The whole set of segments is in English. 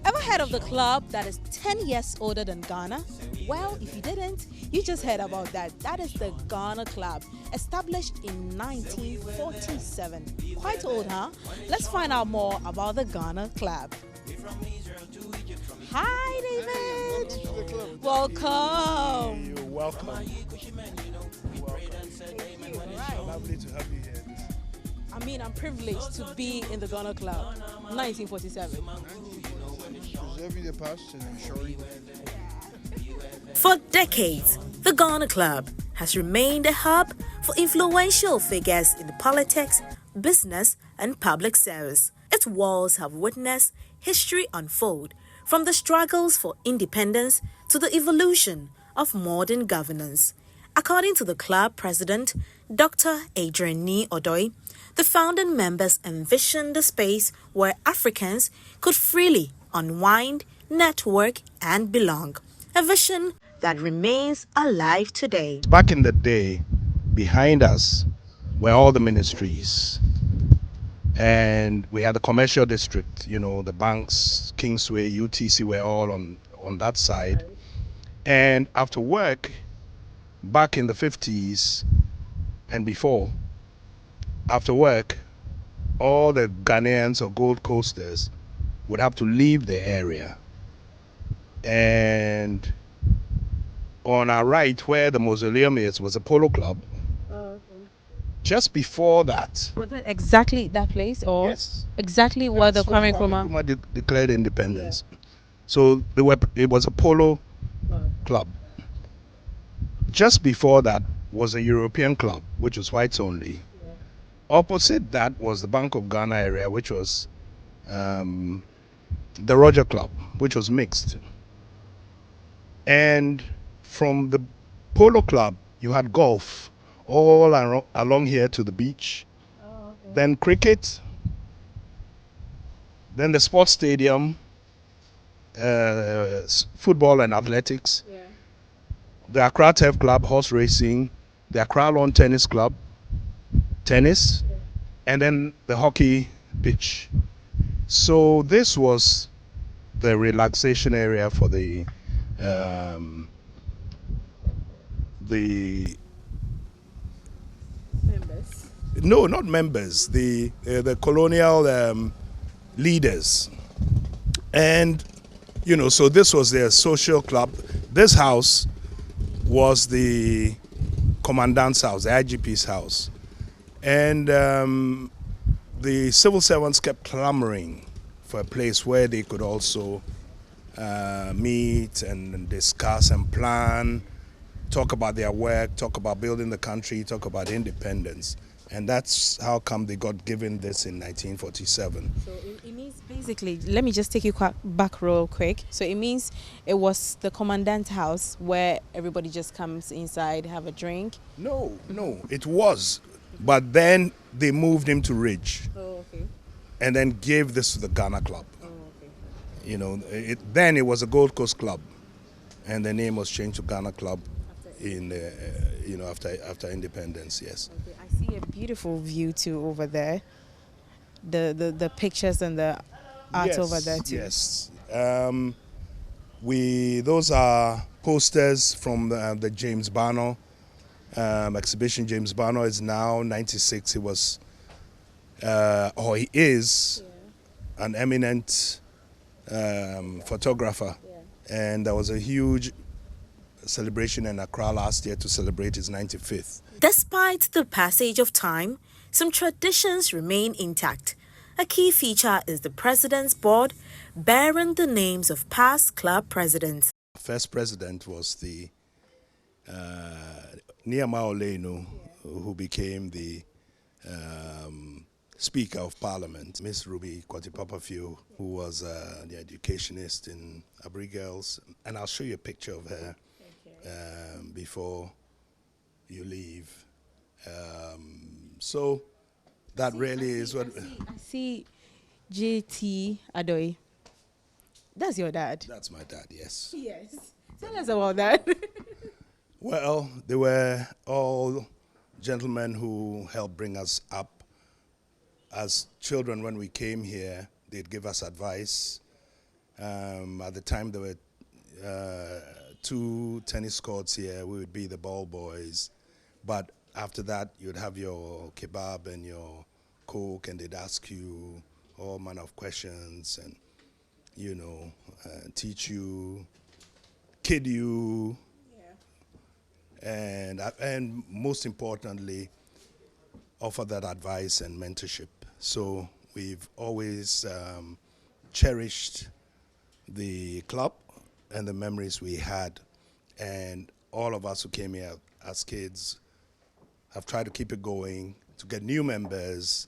Ever heard of the club that is 10 years older than Ghana? Well, if you didn't, you just heard about that. That is the Ghana Club, established in 1947. Quite old, huh? Let's find out more about the Ghana Club. Hi, David. Welcome. You're welcome. Lovely to have you here. I mean, I'm privileged to be in the Ghana Club, 1947. Preserving the past and ensuring. For decades, the Ghana Club has remained a hub for influential figures in politics, business, and public service. Its walls have witnessed history unfold, from the struggles for independence to the evolution of modern governance. According to the club president, Dr. Adrian Odoi, the founding members envisioned a space where Africans could freely unwind, network, and belong. A vision that remains alive today. Back in the day, behind us were all the ministries. And we had the commercial district, the banks, Kingsway, UTC were all on that side. And after work, back in the 50s and before, after work, all the Ghanaians or Gold Coasters would have to leave the area. And on our right, where the mausoleum is, was a polo club. Just before that. Was it exactly that place, or yes, exactly where the Kwame Nkrumah declared independence? Yeah. So it was a polo club. Just before that was a European club, which was whites only. Yeah. Opposite that was the Bank of Ghana area, which was the Roger Club, which was mixed. And from the polo club, you had golf all along here to the beach. Then cricket, then the sports stadium, football and athletics, the Accra Turf Club, horse racing, the Accra Lawn Tennis Club, tennis, and then the hockey pitch. So this was the relaxation area for the members. No, not members. The colonial leaders, and so this was their social club. This house was the commandant's house, the IGP's house, and the civil servants kept clamoring for a place where they could also meet and discuss and plan, talk about their work, talk about building the country, talk about independence. And that's how come they got given this in 1947. So it means basically, let me just take you back real quick. So it means it was the commandant's house where everybody just comes inside, have a drink? No, it was. But then they moved him to Ridge. Oh, okay. And then gave this to the Ghana Club. Oh, okay. Then it was a Gold Coast Club. And the name was changed to Ghana Club after independence, yes. Okay. I see a beautiful view too over there. The pictures and the art over there too. Yes. Those are posters from the James Barnor exhibition. James Barnor is now 96. He was, he is, an eminent photographer. Yeah. And there was a huge celebration in Accra last year to celebrate his 95th. Despite the passage of time, some traditions remain intact. A key feature is the president's board, bearing the names of past club presidents. First president was the Olweanoma, who became the Speaker of Parliament. Miss Ruby Kwati-Papafio, who was the educationist in Abri Girls. And I'll show you a picture of her before you leave. So that really is what... I see J.T. Adoi. That's your dad? That's my dad, yes. Yes. Tell us about that. Well, they were all gentlemen who helped bring us up. As children, when we came here, They'd give us advice. At the time, there were 2 tennis courts here. We would be the ball boys. But after that, you'd have your kebab and your coke, and they'd ask you all manner of questions and, teach you, kid you, and most importantly, offer that advice and mentorship. So we've always cherished the club and the memories we had, and all of us who came here as kids have tried to keep it going, to get new members,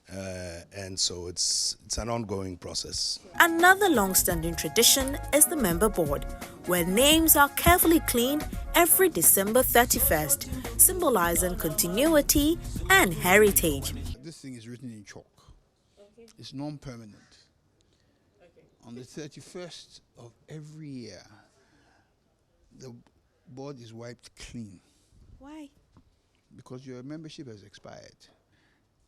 and so it's an ongoing process. Another long-standing tradition is the member board, where names are carefully cleaned every December 31st, symbolizing continuity and heritage. This thing is written in chalk. Okay. It's non-permanent. Okay. On the 31st of every year, the board is wiped clean. Why? Because your membership has expired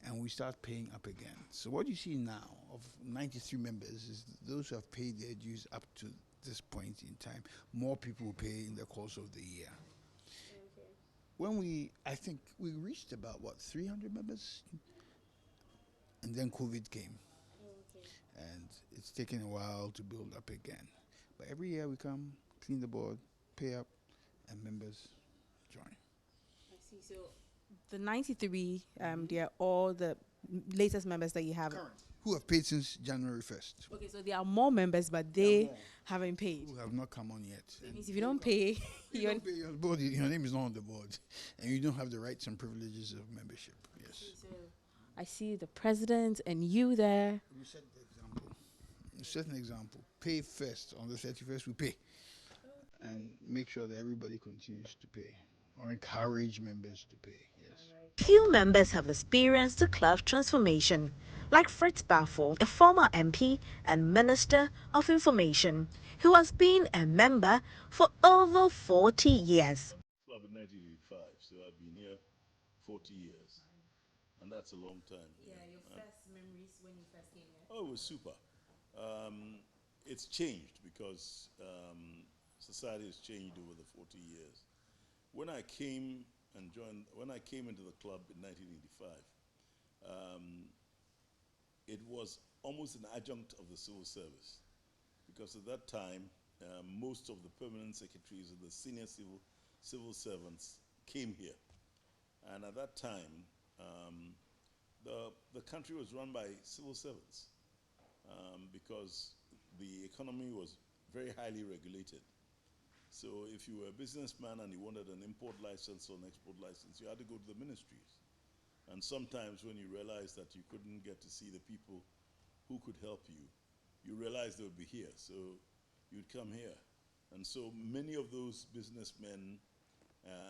and we start paying up again. So what you see now of 93 members is those who have paid their dues up to this point in time. More people will pay in the course of the year. Okay. When I think we reached about 300 members, and then COVID came. Okay. And it's taken a while to build up again. But every year we come, clean the board, pay up, and members join. I see. So the 93, they are all the latest members that you have. Current. Who have paid since January 1st. Okay, so there are more members, but they haven't paid. Who have not come on yet. So it means if you don't pay, you don't pay your board, your name is not on the board, and you don't have the rights and privileges of membership. Yes. Okay, so I see the president and you there. We set the example. We set an example. Pay first. On the 31st, we pay. And make sure that everybody continues to pay, or encourage members to pay. Yes. Few members have experienced the club transformation, like Fritz Baffo, a former MP and Minister of Information, who has been a member for over 40 years. Club in 1985, so I've been here 40 years, and that's a long time. Yeah, your first memories when you first came here? Oh, it was super. It's changed because society has changed over the 40 years. When I came into the club in 1985, it was almost an adjunct of the civil service, because at that time, most of the permanent secretaries and the senior civil servants came here. And at that time, the country was run by civil servants, because the economy was very highly regulated. So if you were a businessman and you wanted an import license or an export license, you had to go to the ministries. And sometimes when you realized that you couldn't get to see the people who could help you, you realized they would be here, so you'd come here. And so many of those businessmen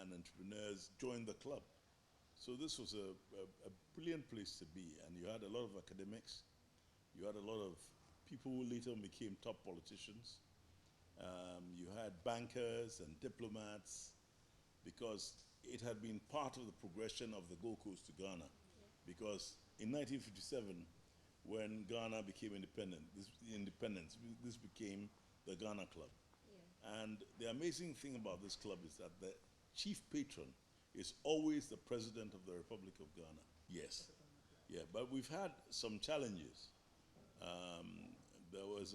and entrepreneurs joined the club. So this was a brilliant place to be, and you had a lot of academics, you had a lot of people who later became top politicians. You had bankers and diplomats, because it had been part of the progression of the Gold Coast to Ghana. Because in 1957, when Ghana became independent, this became the Ghana Club. Yeah. And the amazing thing about this club is that the chief patron is always the President of the Republic of Ghana. Yes. Yeah, but we've had some challenges. There was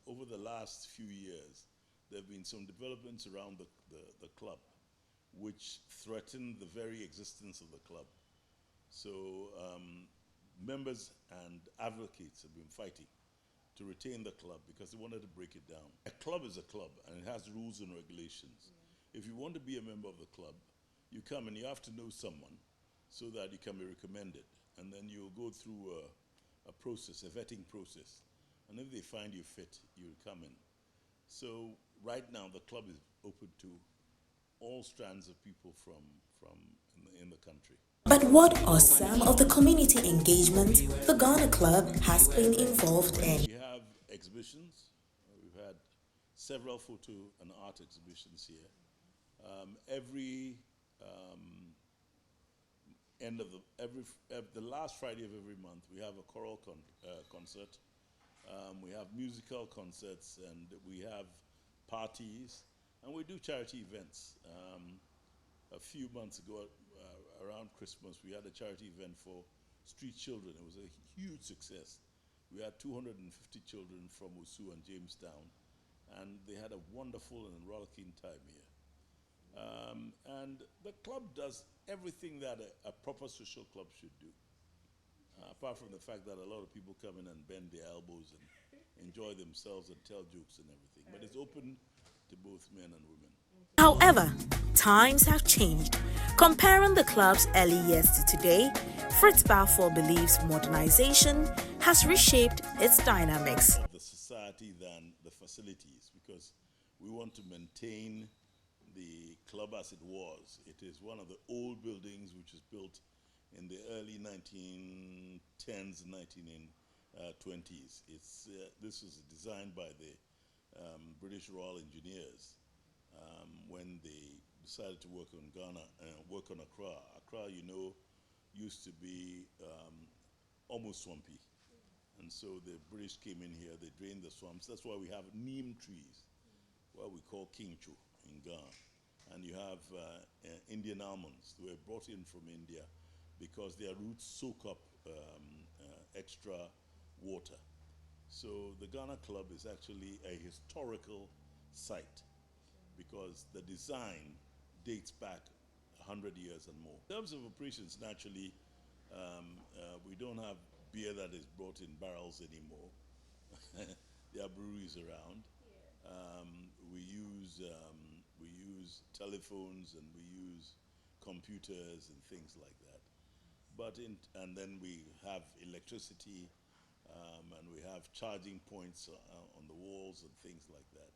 over the last few years, there have been some developments around the club which threaten the very existence of the club. So members and advocates have been fighting to retain the club because they wanted to break it down. A club is a club, and it has rules and regulations. Yeah. If you want to be a member of the club, you come and you have to know someone so that you can be recommended. And then you'll go through a process, a vetting process. And if they find you fit, you'll come in. So right now, the club is open to all strands of people from in the country. But what are some of the community engagements the Ghana Club has been involved in? We have exhibitions. We've had several photo and art exhibitions here. end of the last Friday of every month, we have a choral concert. We have musical concerts, and we have parties, and we do charity events. A few months ago, around Christmas, we had a charity event for street children. It was a huge success. We had 250 children from Osu and Jamestown, and they had a wonderful and rollicking time here. And the club does everything that a proper social club should do. Apart from the fact that a lot of people come in and bend their elbows and enjoy themselves and tell jokes and everything. But it's open to both men and women. However, times have changed. Comparing the club's early years to today, Fritz Balfour believes modernization has reshaped its dynamics. The society than the facilities, because we want to maintain the club as it was. It is one of the old buildings which was built in the early 1910s, 1920s. This was designed by the British Royal Engineers when they decided to work on Ghana, work on Accra. Accra, you know, used to be almost swampy. And so the British came in here, they drained the swamps. That's why we have neem trees, what we call kingchu in Ghana. And you have Indian almonds. They were brought in from India because their roots soak up extra water. So the Ghana Club is actually a historical site because the design dates back 100 years and more. In terms of operations, naturally, we don't have beer that is brought in barrels anymore. There are breweries around. We use telephones, and we use computers and things like that. But and then we have electricity, and we have charging points on the walls and things like that.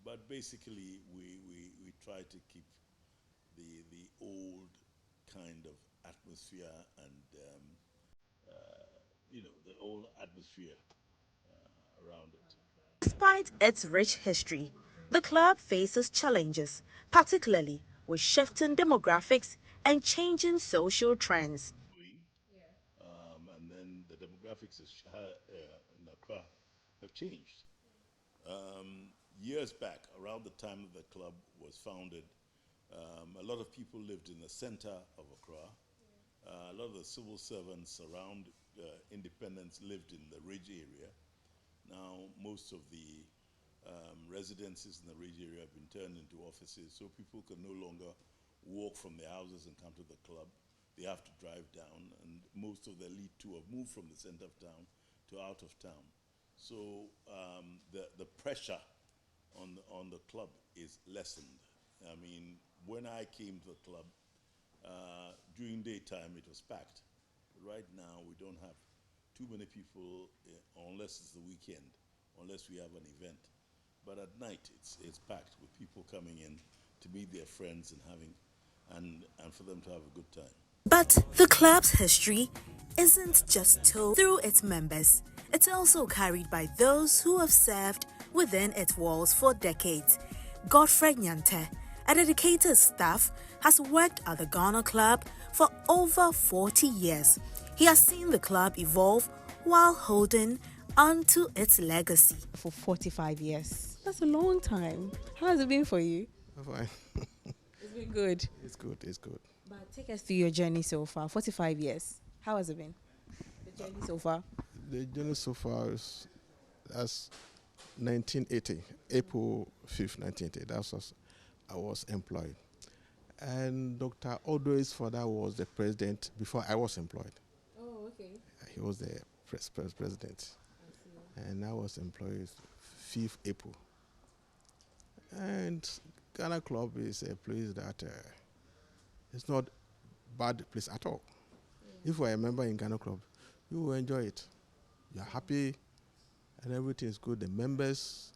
But basically, we try to keep the old kind of atmosphere and the old atmosphere around it. Despite its rich history, the club faces challenges, particularly with shifting demographics and changing social trends. And then the demographics in Accra have changed. Years back, around the time that the club was founded, a lot of people lived in the center of Accra. A lot of the civil servants around Independence lived in the Ridge area. Now, most of the residences in the Ridge area have been turned into offices, so people can no longer walk from their houses and come to the club. They have to drive down, and most of the elite too have moved from the center of town to out of town. So the pressure on the club is lessened. I mean, when I came to the club, during daytime it was packed. Right now we don't have too many people unless it's the weekend, unless we have an event. But at night it's packed with people coming in to meet their friends and for them to have a good time. But the club's history isn't just told through its members. It's also carried by those who have served within its walls for decades. Godfred Nyante, a dedicated staff, has worked at the Ghana Club for over 40 years. He has seen the club evolve while holding on to its legacy. For 45 years. That's a long time. How has it been for you? Fine. It's been good. It's good. It's good. But take us through your journey so far. 45 years. How has it been? The journey so far? The journey so far is as 1980, April 5th, 1980. That was I was employed, and Dr. Odoi's father was the president before I was employed. Oh, okay. He was the president, and I was employed 5th April. And Ghana Club is a place that it's not bad place at all. Yeah. If you are a member in Ghana Club, you will enjoy it. You are happy, and everything is good. The members,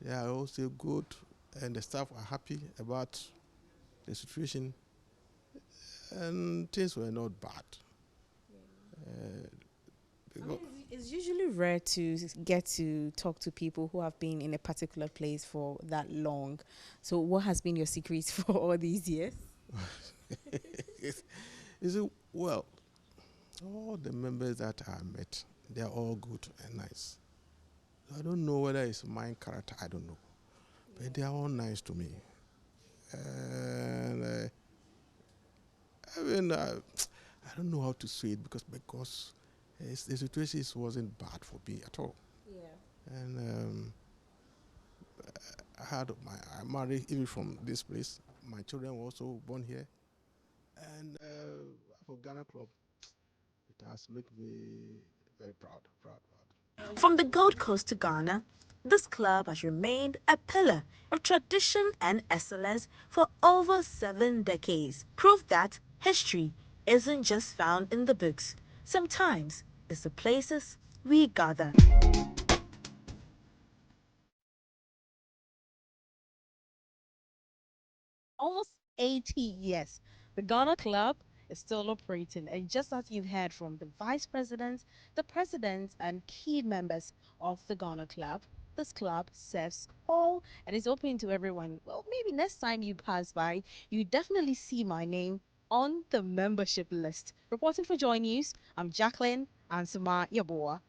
they are also good, and the staff are happy about the situation, and things were not bad. It's usually rare to get to talk to people who have been in a particular place for that long. So what has been your secret for all these years? You see, well, all the members that I met, they're all good and nice. I don't know whether it's my character, I don't know. But they are all nice to me. And I don't know how to say it because the situation wasn't bad for me at all. Yeah. And I married even from this place. My children were also born here. And for Ghana Club, it has made me very proud. From the Gold Coast to Ghana, this club has remained a pillar of tradition and excellence for over 7 decades. Proof that history isn't just found in the books. Sometimes it's the places we gather. Almost 80 years. The Ghana Club is still operating, and just as you've heard from the vice presidents, the presidents, and key members of the Ghana Club, this club serves all and is open to everyone. Well, maybe next time you pass by, you definitely see my name on the membership list. Reporting for Joy News, I'm Jacqueline Ansuma Yaboa.